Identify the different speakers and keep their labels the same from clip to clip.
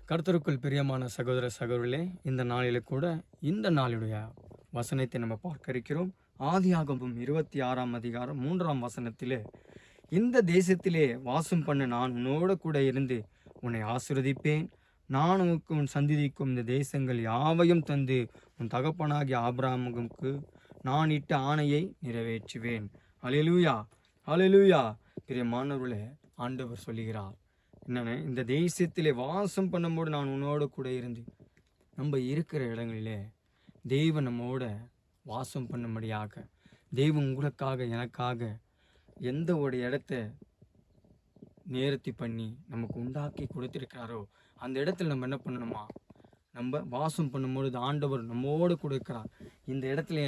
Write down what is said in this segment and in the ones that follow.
Speaker 1: கர்த்தருக்குள் பிரியமான சகோதர சகோதரிகளே, இந்த நாளில் கூட இந்த நாளுடைய வசனத்தை நம்ம பார்க்க இருக்கிறோம். ஆதியாகமம் 26ஆம் அதிகாரம் 3ஆம் வசனத்திலே, இந்த தேசத்திலே வாசம் பண்ண நான் உன்னோட கூட இருந்து உன்னை ஆசீர்வதிப்பேன். நான் உனக்கு உன் சந்ததிக்கும் இந்த தேசங்கள் யாவையும் தந்து உன் தகப்பனாகிய ஆபிரகாமுக்கு நான் இட்ட ஆணையை நிறைவேற்றுவேன். அல்லேலூயா, அல்லேலூயா. பிரியமானவர்களே, ஆண்டவர் சொல்லுகிறார் என்னென்ன, இந்த தேசத்திலே வாசம் பண்ணும்போது நான் உன்னோட கூட இருந்து, நம்ம இருக்கிற இடங்களிலே தெய்வம் நம்மோட வாசம் பண்ணும்படியாக, தெய்வம் உங்களுக்காக எனக்காக எந்த ஒரு இடத்த நேர்த்தி பண்ணி நமக்கு உண்டாக்கி கொடுத்திருக்கிறாரோ அந்த இடத்துல நம்ம என்ன பண்ணணுமா, நம்ம வாசம் பண்ணும்பொழுது ஆண்டவர் நம்மோடு கூட இருக்கிறார். இந்த இடத்துல,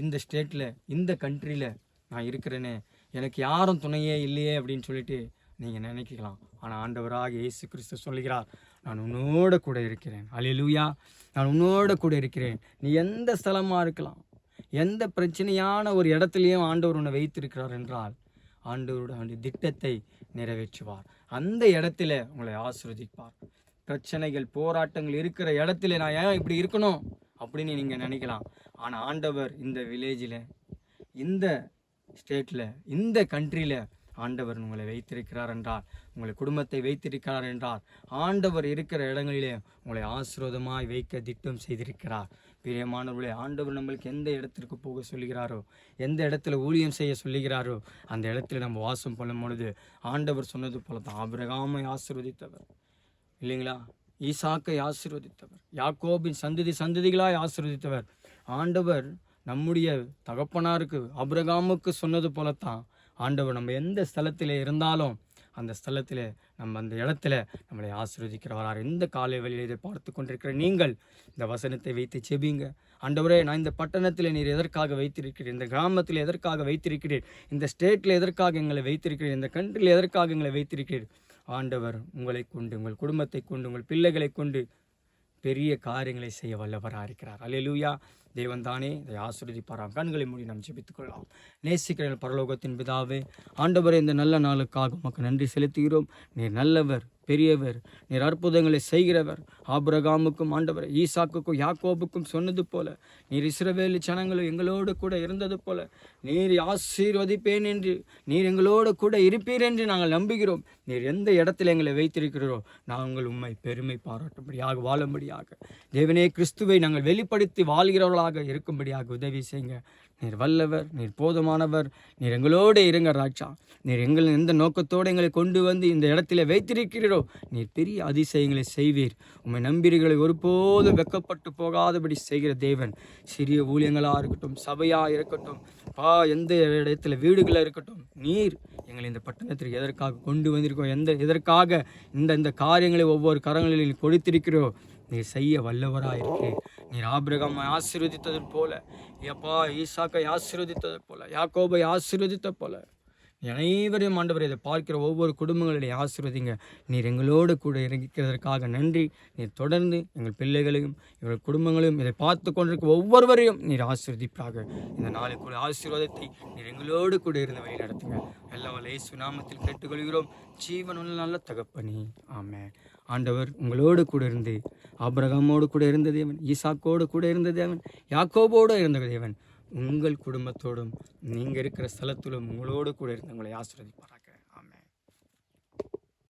Speaker 1: இந்த ஸ்டேட்டில், இந்த கண்ட்ரியில் நான் இருக்கிறேனே, எனக்கு யாரும் துணையே இல்லையே அப்படின்னு சொல்லிட்டு நீங்கள் நினைக்கலாம். ஆனால் ஆண்டவராக இயேசு கிறிஸ்து சொல்லுகிறார், நான் உன்னோட கூட இருக்கிறேன். அல்லேலூயா, நான் உன்னோட கூட இருக்கிறேன். நீ எந்த ஸ்தலமாக இருக்கலாம், எந்த பிரச்சனையான ஒரு இடத்துலையும் ஆண்டவர் உன்னை வைத்திருக்கிறார் என்றால் ஆண்டவருடைய திட்டத்தை நிறைவேற்றுவார். அந்த இடத்துல உங்களை ஆசீர்வதிப்பார். பிரச்சனைகள், போராட்டங்கள் இருக்கிற இடத்துல நான் ஏன் இப்படி இருக்கணும் அப்படின்னு நீங்கள் நினைக்கலாம். ஆனால் ஆண்டவர் இந்த வில்லேஜில், இந்த ஸ்டேட்டில், இந்த கண்ட்ரியில் ஆண்டவர் உங்களை வைத்திருக்கிறார் என்றால், உங்களை குடும்பத்தை வைத்திருக்கிறார் என்றால், ஆண்டவர் இருக்கிற இடங்களிலே உங்களை ஆசீர்வாதமாய் வைக்க திட்டம் செய்திருக்கிறார். பிரியமானவர்களே, ஆண்டவர் நம்மளுக்கு எந்த இடத்திற்கு போக சொல்லுகிறாரோ, எந்த இடத்துல ஊழியம் செய்ய சொல்லுகிறாரோ அந்த இடத்துல நம்ம வாசம் பண்ணும் பொழுது ஆண்டவர் சொன்னது போல தான், ஆபிரகாமை ஆசீர்வதித்தவர் இல்லைங்களா, ஈசாக்கை ஆசீர்வதித்தவர், யாக்கோபின் சந்ததிகளாய் ஆசீர்வதித்தவர் ஆண்டவர். நம்முடைய தகப்பனாருக்கு ஆபிரகாமுக்கு சொன்னது போலத்தான் ஆண்டவர் நம்ம எந்த ஸ்தலத்தில் இருந்தாலும் அந்த ஸ்தலத்தில், நம்ம அந்த இடத்துல நம்மளை ஆசீர்வதிக்கிறவரார். இந்த காலை வழியில் இதை பார்த்து கொண்டிருக்கிற நீங்கள் இந்த வசனத்தை வைத்து செபிங்க. ஆண்டவரே, நான் இந்த பட்டணத்தில் நீர் எதற்காக வைத்திருக்கிறீர், இந்த கிராமத்தில் எதற்காக வைத்திருக்கிறீர், இந்த ஸ்டேட்டில் எதற்காக எங்களை வைத்திருக்கிறீர், இந்த கண்ட்ரியில் எதற்காக எங்களை வைத்திருக்கிறீர். ஆண்டவர் உங்களை கொண்டு, உங்கள் குடும்பத்தை கொண்டு, உங்கள் பிள்ளைகளை கொண்டு பெரிய காரியங்களை செய்ய வல்லவராக இருக்கிறார். அல்லேலூயா. தேவன் தானே இதை ஆசீர்வதிப்பாராம். கண்களை மூடி நாம் ஜெபித்துக் கொள்ளலாம். நேசிக்கிற பரலோகத்தின் பிதாவே, ஆண்டவரே, இந்த நல்ல நாளுக்காக உமக்கு நன்றி செலுத்துகிறோம். நீர் நல்லவர், பெரியவர், நீர் அற்புதங்களை செய்கிறவர். ஆபிரகாமுக்கும் ஆண்டவர் ஈசாக்குக்கும் யாக்கோபுக்கும் சொன்னது போல, நீர் இஸ்ரவேல் ஜனங்களும் எங்களோடு கூட இருந்தது போல, நீர் ஆசீர்வதிப்பேன் என்று, நீர் எங்களோடு கூட இருப்பீர் என்று நாங்கள் நம்புகிறோம். நீர் எந்த இடத்துல எங்களை வைத்திருக்கிறோ நாங்கள் உம்மை பெருமை பாராட்டும்படியாக, வாழும்படியாக, தேவனே கிறிஸ்துவை நாங்கள் வெளிப்படுத்தி வாழ்கிறவர்களாக இருக்கும்படியாக உதவி செய்யுங்க. நீர் வல்லவர், நீர் போதுமானவர், நீர் எங்களோடு இருங்க ராஜா. நீர் எங்கள் எந்த நோக்கத்தோடு எங்களை கொண்டு வந்து இந்த இடத்துல வைத்திருக்கிறீரோ நீர் பெரிய அதிசயங்களை செய்வீர். உம்மை நம்பிக்கைகளை ஒருபோதும் வெக்கப்பட்டு போகாதபடி செய்கிற தேவன். சிறிய ஊழியங்களாக இருக்கட்டும், சபையாக இருக்கட்டும், எந்த இடத்துல வீடுகளாக இருக்கட்டும், நீர் எங்களை இந்த பட்டணத்திற்கு எதற்காக கொண்டு வந்திருக்கோம், எதற்காக இந்த காரியங்களை ஒவ்வொரு கரங்களில் கொடுத்திருக்கிறோ நீர் செய்ய வல்லவராக இருக்கு. நீர் ஆபிரகாமை ஆசீர்வதித்தது போல, ஈசாக்கை ஆசீர்வதித்தது போல, யாக்கோபை ஆசீர்வதித்த போல அனைவரையும் ஆண்டவரை இதை பார்க்கிற ஒவ்வொரு குடும்பங்களையும் ஆசீர்வதிங்க. நீர் எங்களோடு கூட இறங்கிக்கிறதற்காக நன்றி. நீர் தொடர்ந்து எங்கள் பிள்ளைகளையும் எங்கள் குடும்பங்களையும் இதை பார்த்து கொண்டிருக்க ஒவ்வொருவரையும் நீர் ஆசீர்வதிப்பாக. இந்த நாளுக்குள்ள ஆசீர்வாதத்தை நீர் எங்களோடு கூட இருந்த வழி நடத்துங்க. எல்லாம் இயேசு நாமத்தில் கேட்டுக்கொள்கிறோம், ஜீவனுள்ள நல்ல தகப்பனே, ஆமென். ஆண்டவர் உங்களோடு கூட இருந்து, ஆபிரகாமோடு கூட இருந்த தேவன், ஈசாக்கோடு கூட இருந்த தேவன், யாக்கோபோடு இருந்த தேவன், உங்கள் குடும்பத்தோடும் நீங்கள் இருக்கிற ஸ்தலத்திலும் உங்களோடு கூட இருந்து உங்களை ஆசீர்வதிப்பார்.